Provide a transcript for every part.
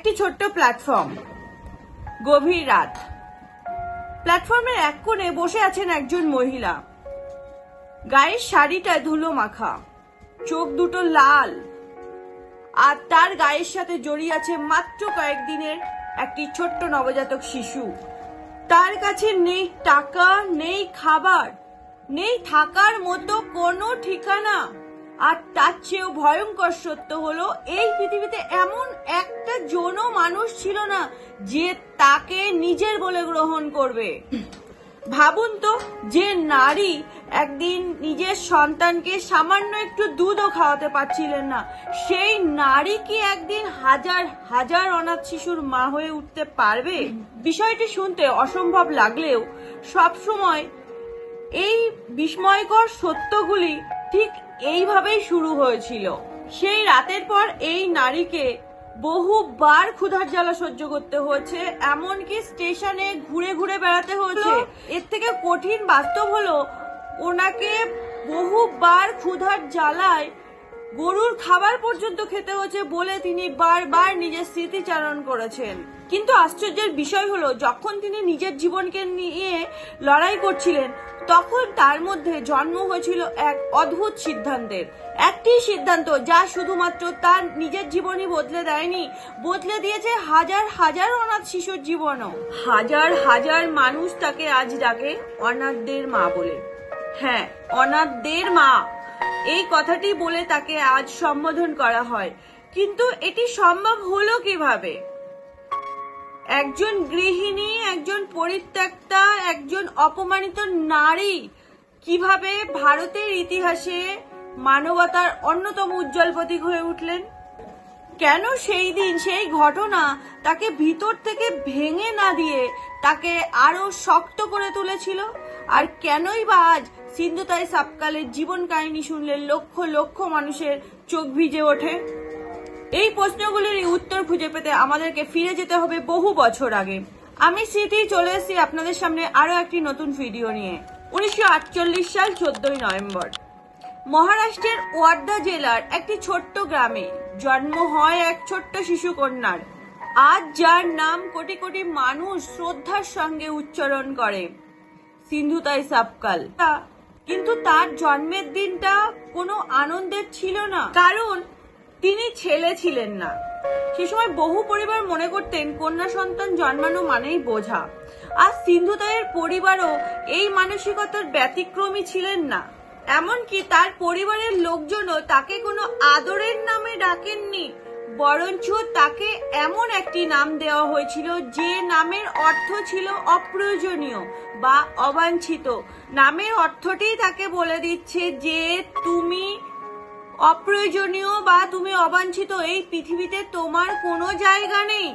একটি ছোট্ট প্ল্যাটফর্ম, গভীর রাত। প্ল্যাটফর্মের এক কোণে বসে আছেন একজন মহিলা। গায়ের শাড়িটা ধুলো মাখা, চোখ দুটো লাল, আর তার গায়ের সাথে জড়িয়ে আছে মাত্র কয়েকদিনের একটি ছোট্ট নবজাতক শিশু। তার কাছে নেই টাকা, নেই খাবার, নেই থাকার মতো কোনো ঠিকানা। আর তার চেয়েও ভয়ঙ্কর সত্য হলো, এই পৃথিবীতে এমন একটা জনও মানুষ ছিল না যে তাকে নিজের বলে গ্রহণ করবে। ভাবুন তো, যে নারী একদিন নিজের সন্তানকে সামান্য একটু দুধও খাওয়াতে পারছিলেন না, সেই নারী কি একদিন হাজার হাজার অনাথ শিশুর মা হয়ে উঠতে পারবে? বিষয়টি শুনতে অসম্ভব লাগলেও সবসময় এই বিস্ময়কর সত্যগুলি ঠিক এইভাবেই শুরু হয়েছিল। সেই রাতের পর এই নারীকে বহুবার ক্ষুধার জ্বালা সহ্য করতে হয়েছে, এমনকি স্টেশনে ঘুরে ঘুরে বেড়াতে হয়েছে। এর থেকে কঠিন বাস্তব হলো, ওনাকে বহুবার ক্ষুধার জ্বালায় গরুর খাবার পর্যন্ত খেতে হয়েছে বলে তিনি বারবার নিজের স্মৃতিচারণ করেছেন। কিন্তু আশ্চর্যের বিষয় হলো, যখন তিনি নিজের জীবনকে নিয়ে লড়াই করছিলেন, তখন তার মধ্যে জন্ম হয়েছিল এক অদ্ভুত সিদ্ধান্তের। একটি সিদ্ধান্ত যা শুধুমাত্র তার নিজের জীবনই বদলে দেয়নি, বদলে দিয়েছে হাজার হাজার অনাথ শিশুর জীবনও। হাজার হাজার মানুষ তাকে আজ ডাকে অনাথদের মা বলে। হ্যাঁ, অনাথদের মা, এই কথাটি বলে তাকে আজ সম্বোধন করা হয়। কিন্তু এটি সম্ভব হলো কিভাবে? একজন গৃহিণী, একজন পরিত্যক্তা, একজন অপমানিত নারী কিভাবে ভারতের ইতিহাসে মানবতার অন্যতম উজ্জ্বল প্রতীক হয়ে উঠলেন? কেন সেই দিন, সেই ঘটনা তাকে ভিতর থেকে ভেঙে না দিয়ে তাকে আরো শক্ত করে তুলেছিল? আর কেনই বা আজ সিন্ধুতাই সাপকালের জীবন কাহিনী শুনলে লক্ষ লক্ষ মানুষের চোখ ভিজে ওঠে? এই প্রশ্নগুলির উত্তর খুঁজে পেতে আমাদেরকে ফিরে যেতে হবে বহু বছর আগে। আমি স্মৃতি চলে এসেছি আপনাদের সামনে আরো একটি নতুন ভিডিও নিয়ে। 1948 সাল 14ই নভেম্বর মহারাষ্ট্রের ওয়ার্ধা জেলার একটি ছোট্ট গ্রামে জন্ম হয় এক ছোট্ট শিশু কন্যার, আজ যার নাম কোটি কোটি মানুষ শ্রদ্ধার সঙ্গে উচ্চারণ করে, সিন্ধুতাই সাপকাল। কিন্তু তার জন্মের দিনটা কোনো আনন্দের ছিল না, কারণ তিনি ছেলে ছিলেন না। সে সময় বহু পরিবার মনে করতেন কন্যা সন্তান জন্মানো মানেই বোঝা। আর সিন্ধুতাইয়ের পরিবারও এই মানসিকতার ব্যতিক্রমী ছিলেন না। এমনকি তার পরিবারের লোকজনও তাকে কোনো আদরের নামে ডাকেননি, বরঞ্চ তাকে এমন একটি নাম দেওয়া হয়েছিল যে নামের অর্থ ছিল অপ্রয়োজনীয় বা অবাঞ্ছিত। নামের অর্থটি তাকে বলে দিচ্ছে যে তুমি অপ্রয়োজনীয় বা তুমি অবাঞ্ছিত, এই পৃথিবীতে তোমার কোনো জায়গা নেই।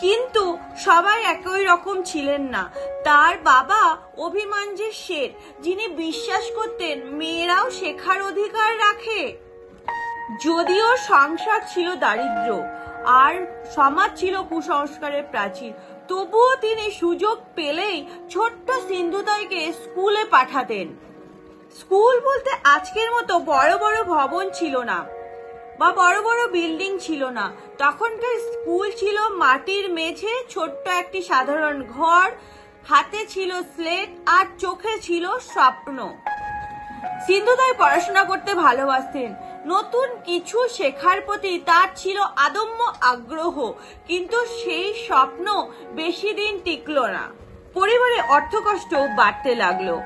কিন্তু সবাই একই রকম ছিলেন না। তার বাবা অভিমানজি শেঠ, যিনি বিশ্বাস করতেন মেয়েরাও শেখার অধিকার রাখে। যদিও সংসার ছিল দারিদ্র আর সমাজ ছিল কুসংস্কারের প্রাচীর, তবুও তিনি সুযোগ পেলেই ছোট্ট সিন্ধুতাইকে স্কুলে পাঠাতেন। স্কুল বলতে আজকের মতো বড় বড় ভবন ছিল না বা বড় বড় বিল্ডিং ছিল না। তখনকার স্কুল ছিল মাটির মেঝে, ছোট্ট একটি সাধারণ ঘর, হাতে ছিল স্লেট আর চোখে ছিল স্বপ্ন। সিন্ধুতাই পড়াশোনা করতে ভালোবাসতেন, নতুন কিছু শেখার প্রতি তার ছিল আদম্য আগ্রহ। কিন্তু সেই স্বপ্ন বেশি দিন টিকল না। পরিবারে অর্থকষ্ট বাড়তে লাগলো।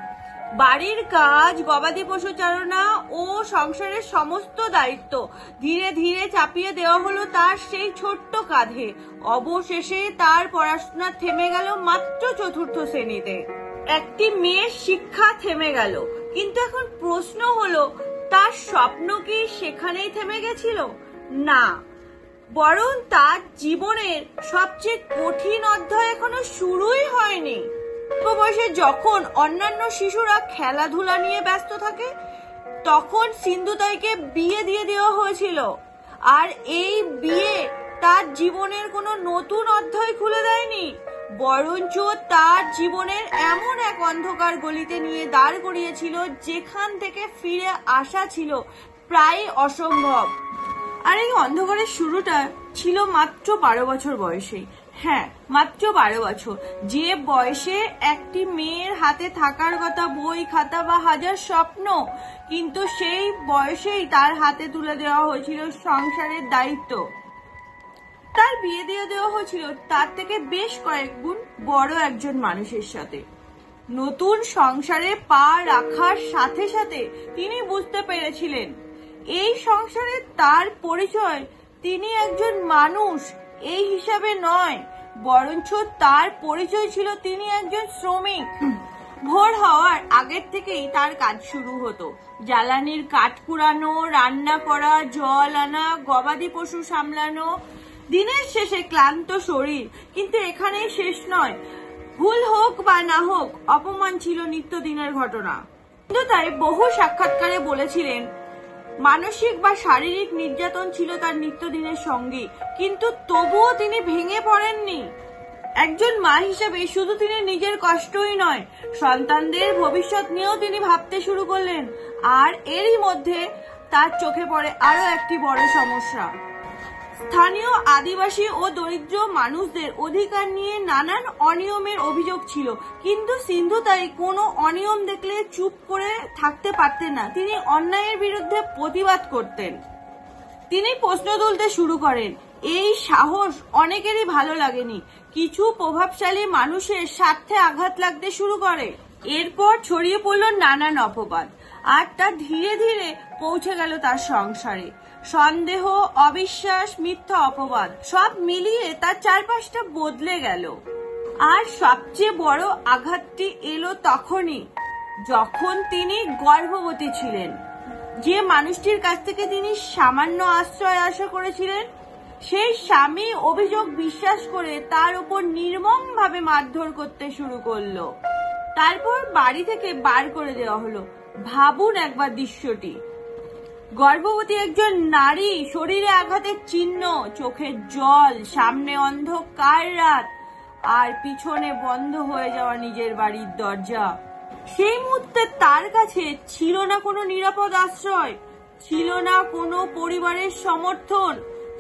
বাড়ির কাজ, গবাদি পশুচারণা ও সংসারের সমস্ত দায়িত্ব ধীরে ধীরে চাপিয়ে দেওয়া হলো তার সেই ছোট্ট কাঁধে। অবশেষে তার পড়াশোনা থেমে গেল মাত্র 4র্থ শ্রেণীতে। একটি মেয়ের শিক্ষা থেমে গেল। কিন্তু এখন প্রশ্ন হলো, তার স্বপ্ন কি সেখানেই থেমে গেছিল? না, বরং তার জীবনের সবচেয়ে কঠিন অধ্যায় এখনো শুরুই হয়নি। বয়সে যখন অন্যান্য শিশুরা খেলাধুলা নিয়ে ব্যস্ত থাকে, তখন সিন্ধুতাইকে বিয়ে দিয়ে দেওয়া হয়েছিল। আর এই বিয়ে তার জীবনের কোনো নতুন অধ্যায় খুলে দেয়নি, বরঞ্চ তার জীবনের এমন এক অন্ধকার গলিতে নিয়ে দাঁড় করিয়েছিল যেখান থেকে ফিরে আসা ছিল প্রায় অসম্ভব। আর এই অন্ধকারের শুরুটা ছিল মাত্র 12 বছর বয়সে। হ্যাঁ, মাত্র 12 বছর। যে বয়সে একটি মেয়ের হাতে থাকার কথা বই খাতা বা হাজার স্বপ্ন, কিন্তু সেই বয়সেই তার হাতে তুলে দেওয়া হয়েছিল সংসারের দায়িত্ব। তার বিয়ে দিয়ে দেওয়া হয়েছিল তার থেকে বেশ কয়েক গুণ বড় একজন মানুষের সাথে। নতুন সংসারে পা রাখার সাথে সাথে তিনি বুঝতে পেরেছিলেন এই সংসারে তার পরিচয় তিনি একজন মানুষ এই হিসাবে নয়, বরঞ্চ তার পরিচয় ছিল তিনি একজন শ্রমিক। ভোর হওয়ার আগের থেকেই তার কাজ শুরু হতো। জ্বালানির কাঠ কুড়ানো, রান্না করা, জল আনা, গবাদি পশু সামলানো। দিনের শেষে ক্লান্ত শরীর, কিন্তু এখানেই শেষ নয়। ভুল হোক বা না হোক, অপমান ছিল নিত্যদিনের ঘটনা। কিন্তু তাই বহু সাক্ষাৎকারে বলেছিলেন মানসিক বা শারীরিক নির্যাতন ছিল তার নিত্যদিনের সঙ্গী, কিন্তু তবুও তিনি ভেঙে পড়েননি। একজন মা হিসেবে শুধু তিনি নিজের কষ্টই নয়, সন্তানদের ভবিষ্যৎ নিয়েও তিনি ভাবতে শুরু করলেন। আর এরই মধ্যে তার চোখে পড়ে আরো একটি বড় সমস্যা। স্থানীয় আদিবাসী ও দরিদ্র মানুষদের অধিকার নিয়ে নানান অনিয়মের অভিযোগ ছিল, কিন্তু সিন্ধু তাই কোনো অনিয়ম দেখলে চুপ করে থাকতে পারতেন না। তিনি অন্যায়ের বিরুদ্ধে প্রতিবাদ করতেন। তিনি প্রশ্ন তুলতে শুরু করেন। এই সাহস অনেকেরই ভালো লাগেনি। কিছু প্রভাবশালী মানুষের স্বার্থে আঘাত লাগতে শুরু করে। এরপর ছড়িয়ে পড়ল নানান অপবাদ, আর তা ধীরে ধীরে পৌঁছে গেল তার সংসারে। সন্দেহ, অবিশ্বাস, মিথ্যা অপবাদ সব মিলিয়ে তার চারপাশটা বদলে গেল। আর সবচেয়ে বড় আঘাতটি এলো তখনই, যখন তিনি গর্ভবতী ছিলেন। যে মানুষটির কাছ থেকে তিনি সামান্য আশ্রয় আশা করেছিলেন, সেই স্বামী অভিযোগ বিশ্বাস করে তার উপর নির্মমভাবে মারধর করতে শুরু করলো। তারপর বাড়ি থেকে বার করে দেওয়া হলো। ভাবুন একবার দৃশ্যটি। গর্ভবতী একজন নারী, শরীরে আঘাতের চিহ্ন, চোখের জল, সামনে অন্ধকার রাত, আর পিছনে বন্ধ হয়ে যাওয়া নিজের বাড়ির দরজা। সেই মুহূর্তে তার কাছে ছিল না কোনো নিরাপদ আশ্রয়, ছিল না কোনো পরিবারের সমর্থন,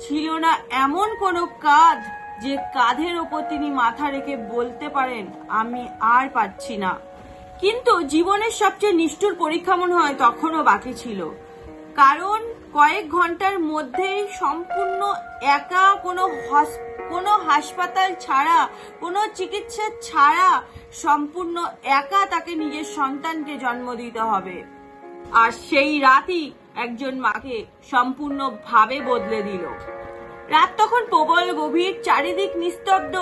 ছিল না এমন কোনো কাঁধ যে কাঁধের ওপর তিনি মাথা রেখে বলতে পারেন আমি আর পারছি না। কিন্তু জীবনের সবচেয়ে নিষ্ঠুর পরীক্ষা মনে হয় তখনও বাকি ছিল, কারণ কয়েক ঘন্টার মধ্যেই সম্পূর্ণ একা, কোনো হাসপাতাল ছাড়া, কোনো চিকিৎসা ছাড়া সম্পূর্ণ একা তাকে নিজের সন্তানকে জন্ম দিতে হবে। আর সেই রাতই একজন মাকে সম্পূর্ণভাবে বদলে দিল। রাত তখন প্রবল গভীর, চারিদিক নিস্তব্ধ।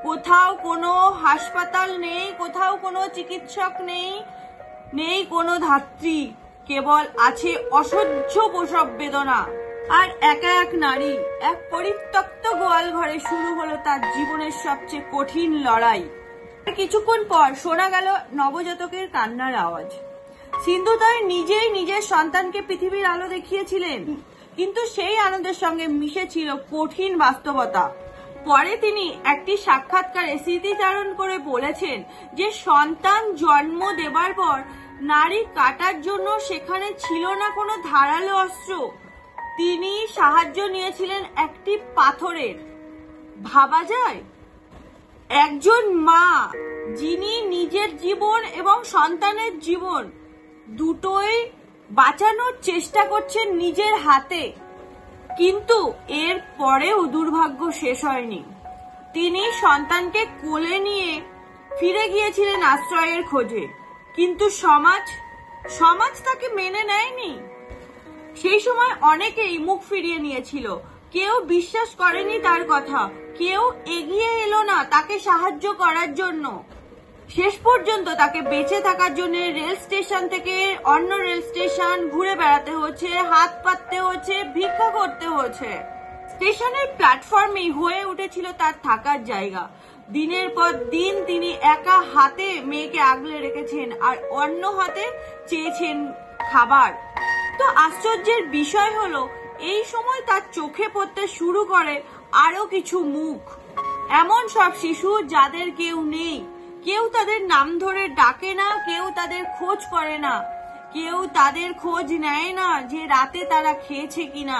কোথাও কোনো হাসপাতাল নেই, কোথাও কোনো চিকিৎসক নেই, নেই কোনো ধাত্রী, কেবল আছে অসহ্য প্রসব বেদনা। আর একা এক নারী, এক পরিত্যক্ত গোয়াল ঘরে শুরু হলো তার জীবনের সবচেয়ে কঠিন লড়াই। কিছুক্ষণ পর শোনা গেল নবজাতকের কান্নার আওয়াজ। সিন্ধু তাই নিজেই নিজের সন্তানকে পৃথিবীর আলো দেখিয়েছিলেন, কিন্তু সেই আনন্দের সঙ্গে মিশে ছিল কঠিন বাস্তবতা। পরে তিনি একটি সাক্ষাৎকারে স্মৃতিচারণ করে বলেছেন যে সন্তান জন্ম দেবার পর নারী কাটার জন্য সেখানে ছিল না কোনো ধারালো অস্ত্র, তিনি সাহায্য নিয়েছিলেন একটি পাথরের। ভাবা যায়, একজন মা যিনি নিজের জীবন এবং সন্তানের জীবন দুটোই বাঁচানোর চেষ্টা করছেন নিজের হাতে, কিন্তু এর পরেও দুর্ভাগ্য শেষ হয়নি। তিনি সন্তানকে কোলে নিয়ে ফিরে গিয়েছিলেন আশ্রয়ের খোঁজে, কিন্তু সমাজ তাকে মেনে নেয়নি। সেই সময় অনেকেই মুখ ফিরিয়ে নিয়েছিল, কেউ বিশ্বাস করেনি তার কথা, কেউ এগিয়ে এলো না তাকে সাহায্য করার জন্য। শেষ পর্যন্ত তাকে বেঁচে থাকার জন্য রেল স্টেশন থেকে অন্য রেল স্টেশন ঘুরে বেড়াতে হচ্ছে, হাত পাততে হচ্ছে, ভিক্ষা করতে হচ্ছে। স্টেশনের প্ল্যাটফর্মেই হয়ে উঠেছিল তার থাকার জায়গা। দিনের পর দিন তিনি একা হাতে মেয়েকে আগলে রেখেছেন, আর অন্য হাতে চেয়েছেন খাবার। তো আশ্চর্যের বিষয় হলো, এই সময় তার চোখে পড়তে শুরু করে আরো কিছু মুখ, এমন সব শিশু যাদের কেউ নেই, কেউ তাদের নাম ধরে ডাকে না, কেউ তাদের খোঁজ করে না, কেউ তাদের খোঁজ নেয় না যে রাতে তারা খেয়েছে কিনা।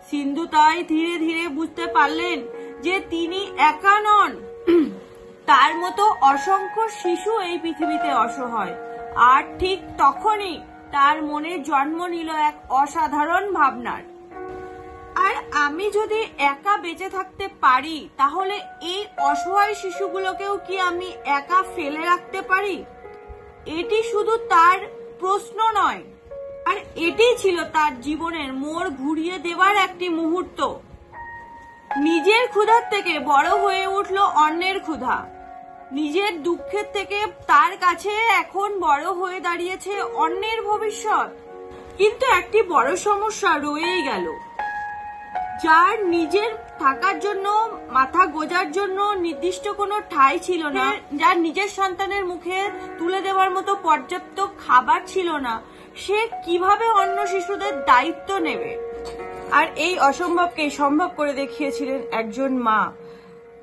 সিন্ধু তাই ধীরে ধীরে বুঝতে পারলেন যে তিনি একা নন, তার মতো অসংখ্য শিশু এই পৃথিবীতে অসহায়। আর ঠিক তখনই তার মনে জন্ম নিল এক অসাধারণ ভাবনার, আর আমি যদি একা বেঁচে থাকতে পারি তাহলে এই অসহায় শিশুগুলোকেও কি আমি একা ফেলে রাখতে পারি? এটি শুধু তার প্রশ্ন নয়, আর এটি ছিল তার জীবনের মোড় ঘুরিয়ে দেওয়ার একটি মুহূর্ত। নিজের ক্ষুধার থেকে বড় হয়ে উঠল অন্যের ক্ষুধা, নিজের দুঃখের থেকে তার কাছে এখন বড় হয়ে দাঁড়িয়েছে অন্যের ভবিষ্যৎ। কিন্তু একটি বড় সমস্যা রয়েই গেল। যার নিজের থাকার জন্য, মাথা গোজার জন্য নির্দিষ্ট কোনো ঠাঁই ছিল না, যার নিজের সন্তানের মুখে তুলে দেওয়ার মতো পর্যাপ্ত খাবার ছিল না, সে কিভাবে অন্য শিশুদের দায়িত্ব নেবে? আর এই অসম্ভবকে সম্ভব করে দেখিয়েছিলেন একজন মা।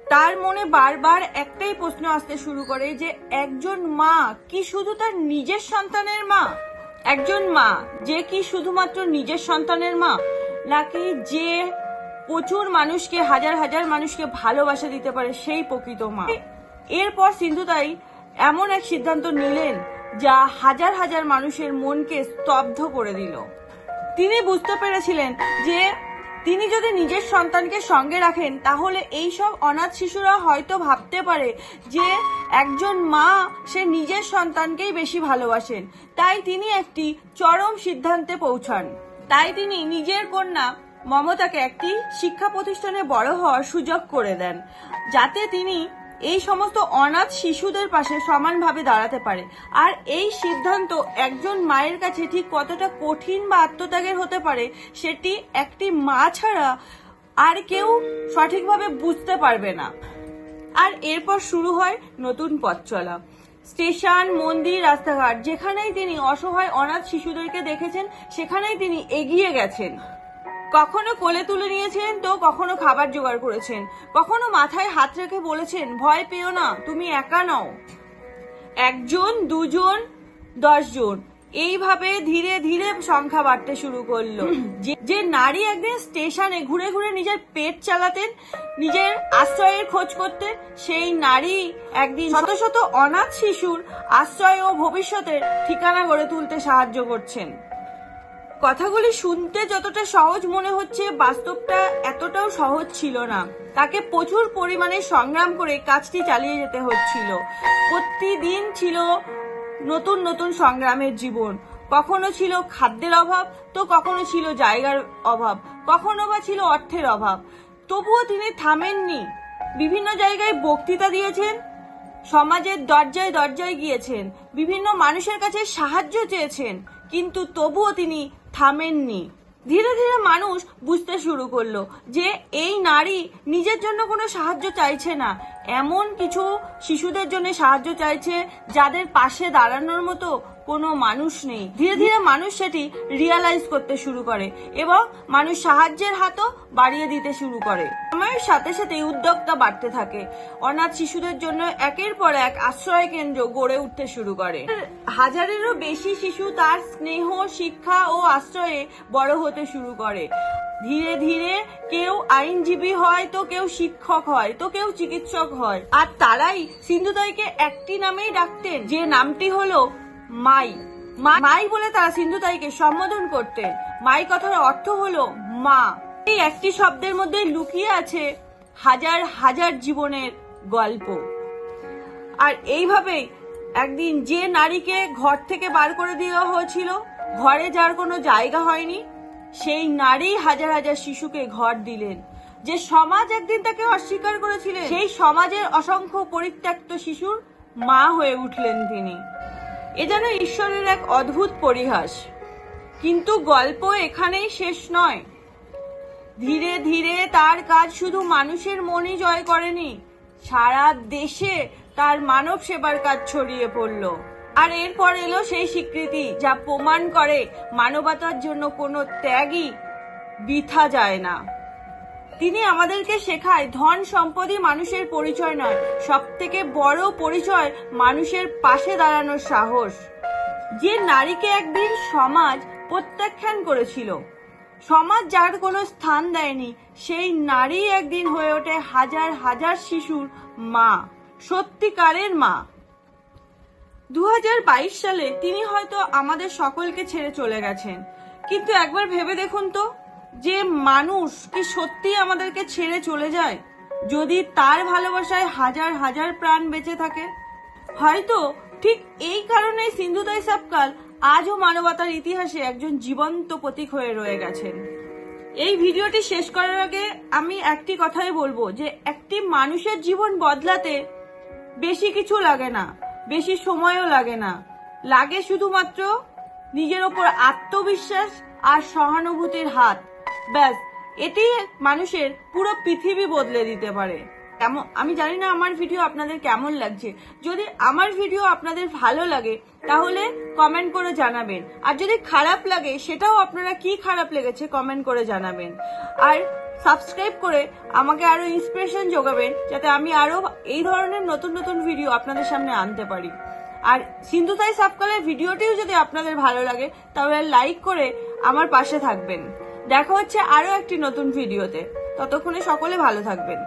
তার মনে বারবার একটাই প্রশ্ন আসতে শুরু করে যে একজন মা কি শুধু তার নিজের সন্তানের মা? একজন মা যে কি শুধুমাত্র নিজের সন্তানের মা, নাকি যে প্রচুর মানুষকে, হাজার হাজার মানুষকে ভালোবাসা দিতে পারে সেই প্রকৃত মা? এরপর সিন্ধু তাই এমন এক সিদ্ধান্ত নিলেন যা হাজার হাজার মানুষের মনকে স্তব্ধ করে দিল। তিনি বুঝতে পেরেছিলেন যে তিনি যদি নিজের সন্তানকে সঙ্গে রাখেন তাহলে এই সব অনাথ শিশুরা হয়তো ভাবতে পারে যে একজন মা সে নিজের সন্তানকেই বেশি ভালোবাসেন। তাই তিনি একটি চরম সিদ্ধান্তে পৌঁছান। তাই তিনি নিজের কন্যা মমতাকে একটি শিক্ষা প্রতিষ্ঠানে বড় হওয়ার সুযোগ করে দেন, যাতে তিনি এই সমস্ত অনাথ শিশুদের পাশে সমানভাবে দাঁড়াতে পারে। আর এই সিদ্ধান্ত একজন মায়ের কাছে ঠিক কতটা কঠিন বা আত্মত্যাগের হতে পারে সেটি একটি মা ছাড়া আর কেউ সঠিকভাবে বুঝতে পারবে না। আর এরপর শুরু হয় নতুন পথ চলা। স্টেশন, মন্দির, রাস্তাঘাট, যেখানেই তিনি অসহায় অনাথ শিশুদেরকে দেখেছেন সেখানেই তিনি এগিয়ে গেছেন। কখনো কোলে তুলে নিয়েছেন, তো কখনো খাবার জোগাড় করেছেন, কখনো মাথায় হাত রেখে বলেছেন ভয় পেও না, তুমি একা নও। একজন, দুজন, 10 জন, এইভাবে ধীরে ধীরে সংখ্যা বাড়তে শুরু করলো। যে নারী একদিন স্টেশনে ঘুরে ঘুরে নিজের পেট চালাতেন, নিজের আশ্রয়ের খোঁজ করতেন, সেই নারী একদিন শত শত অনাথ শিশুর আশ্রয় ও ভবিষ্যতের ঠিকানা গড়ে তুলতে সাহায্য করছেন। কথাগুলি শুনতে যতটা সহজ মনে হচ্ছে, বাস্তবটা এতটাও সহজ ছিল না। তাকে প্রচুর পরিমাণে সংগ্রাম করে কাজটি চালিয়ে যেতে হচ্ছিল। প্রতিদিন ছিল নতুন নতুন সংগ্রামের জীবন। কখনো ছিল খাদ্যের অভাব, তো কখনো ছিল জায়গার অভাব, কখনো বা ছিল অর্থের অভাব। তবুও তিনি থামেননি। বিভিন্ন জায়গায় বক্তৃতা দিয়েছেন, সমাজের দরজায় দরজায় গিয়েছেন, বিভিন্ন মানুষের কাছে সাহায্য চেয়েছেন, কিন্তু তবুও তিনি থামেননি। ধীরে ধীরে মানুষ বুঝতে শুরু করলো যে এই নারী নিজের জন্য কোনো সাহায্য চাইছে না, এমন কিছু শিশুদের জন্য সাহায্য চাইছে যাদের পাশে দাঁড়ানোর মতো কোনো মানুষ নেই। ধীরে ধীরে মানুষ সেটি রিয়ালাইজ করতে শুরু করে এবং মানুষ সাহায্যের হাতও বাড়িয়ে দিতে শুরু করে। সময়ের সাথে সাথে উদ্যোক্তা বাড়তে থাকে। অনাথ শিশুদের জন্য একের পর এক আশ্রয় কেন্দ্র গড়ে উঠতে শুরু করে। হাজারেরও বেশি শিশু তার স্নেহ, শিক্ষা ও আশ্রয়ে বড় হতে শুরু করে। ধীরে ধীরে কেউ আইনজীবী হয়, তো কেউ শিক্ষক হয়, তো কেউ চিকিৎসক হয়। আর তারাই সিন্ধুতাইকে একটি নামেই ডাকতেন, যে নামটি হলো মাই। মাই বলে তারা সিন্ধুতাইকে সম্বোধন করতেন। মাই কথার অর্থ হলো মা। এই একটি শব্দের মধ্যে লুকিয়ে আছে হাজার হাজার জীবনের গল্প। আর এইভাবেই একদিন যে নারীকে ঘর থেকে বার করে দেওয়া হয়েছিল, ঘরে যার কোনো জায়গা হয়নি, সেই নারী হাজার হাজার শিশুকে ঘর দিলেন। যে সমাজ একদিন তাকে অস্বীকার করেছিলেন, সেই সমাজের অসংখ্য পরিত্যক্ত শিশুর মা হয়ে উঠলেন তিনি। এ যেন ঈশ্বরের এক অদ্ভুত পরিহাস। কিন্তু গল্প এখানেই শেষ নয়। ধীরে ধীরে তার কাজ শুধু মানুষের মনই জয় করেনি, সারা দেশে তার মানব সেবার কাজ ছড়িয়ে পড়ল। আর এরপর এলো সেই স্বীকৃতি যা প্রমাণ করে মানবতার জন্য কোনো ত্যাগই বৃথা যায় না। তিনি আমাদেরকে শেখায় ধন সম্পদই মানুষের পরিচয় নয়, সব থেকে বড় পরিচয় মানুষের পাশে দাঁড়ানোর সাহস। যে নারীকে একদিন সমাজ প্রত্যাখ্যান করেছিল, সমাজ যার কোনো স্থান দেয়নি সেই নারী একদিন হয়ে ওঠে হাজার হাজার শিশুর মা, সত্যিকারের মা। 2022 সালে তিনি হয়তো আমাদের সকলকে ছেড়ে চলে গেছেন, কিন্তু একবার ভেবে দেখুন তো, যে মানুষ কি সত্যি আমাদেরকে ছেড়ে চলে যায় যদি তার ভালোবাসায় হাজার হাজার প্রাণ বেঁচে থাকে? হয়তো ঠিক এই কারণেই সিন্ধুতাই সপকাল আজও মানবতার ইতিহাসে একজন জীবন্ত প্রতীক হয়ে রয়ে গেছেন। এই ভিডিওটি শেষ করার আগে আমি একটি কথাই বলবো, যে একটি মানুষের জীবন বদলাতে বেশি কিছু লাগে না, বেশি সময়ও লাগে না, লাগে শুধুমাত্র নিজের ওপর আত্মবিশ্বাস আর সহানুভূতির হাত। ব্যাস, এটি মানুষের পুরো পৃথিবী বদলে দিতে পারে। আমি জানি না আমার ভিডিও আপনাদের কেমন লাগছে। যদি আমার ভিডিও আপনাদের ভালো লাগে তাহলে কমেন্ট করে জানাবেন, আর যদি খারাপ লাগে সেটাও আপনারা কি খারাপ লেগেছে কমেন্ট করে জানাবেন। আর সাবস্ক্রাইব করে আমাকে আরো ইন্সপিরেশন যোগাবেন, যাতে আমি আরো এই ধরনের নতুন নতুন ভিডিও আপনাদের সামনে আনতে পারি। আর সিন্ধুতাই সপকালের ভিডিওটিও যদি আপনাদের ভালো লাগে তাহলে লাইক করে আমার পাশে থাকবেন। দেখা হচ্ছে আরো একটি নতুন ভিডিওতে, ততক্ষণে সকলে ভালো থাকবেন।